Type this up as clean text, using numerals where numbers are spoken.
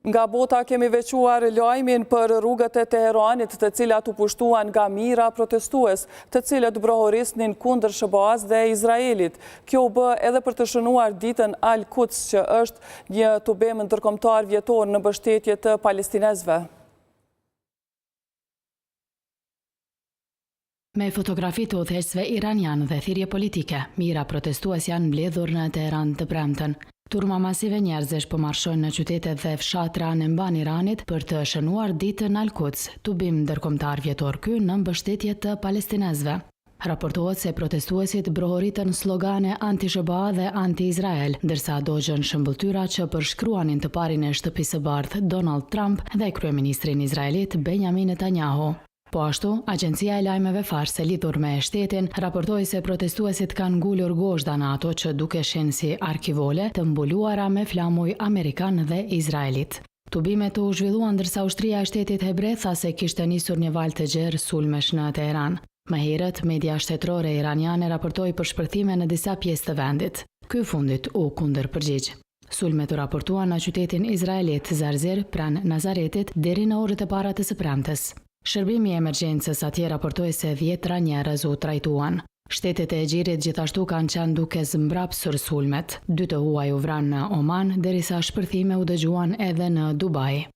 Nga bota kemi vequar lajmin për rrugët e Teheranit, të cilat u pushtuan nga mira protestues, të cilët brohorisnin kundër SBA-s dhe Izraelit. Kjo u bë edhe për të shënuar ditën Al-Quds, që është një tubem ndërkombëtar vjetor në mbështetje të palestinezëve. Me fotografi të udhëheqësve iranian dhe thirrje politike, mira protestues janë mbledhur në Teheran të premten. Turma masive njerëzish po marshojnë në qytetet dhe fshatra në mban Iranit për të shënuar ditën Al-Quds, tubim ndërkombëtar vjetor ky në mbështetje të palestinezëve. Raportohet se protestuesit brohoritën slogane anti-SBA dhe anti-Izrael, ndërsa dogjën shëmbulltyra që përshkruanin të parin e shtëpisë së bardhë Donald Trump dhe kryeministrin izraelit Benjamin Netanyahu. Po ashtu, Agjencia e Lajmeve Farse lidhur me shtetin raportoi se protestuesit kanë ngulur gozhda në ato që dukeshin si arkivole të mbuluara me flamuj amerikan dhe Izraelit. Tubimet u zhvilluan ndërsa ushtria e shtetit hebre tha se kishte nisur një valë të gjerë sulmesh në Teheran. Më herët, media shtetërore iraniane raportoi për shpërthime në disa pjesë të vendit. Ky fundit u kundërpërgjigj. Sulmet u raportuan në qytetin izraelit Zarzir pranë Nazaretit deri në orët e para të së premtes. Shërbimi i emergjencës atje raportoi se 10 njerëz u trajtuan. Shtetet e Egjirit gjithashtu kanë qenë duke zmbrapsur sulmet. 2 të huaj u vranë në Oman, derisa shpërthime u dëgjuan edhe në Dubai.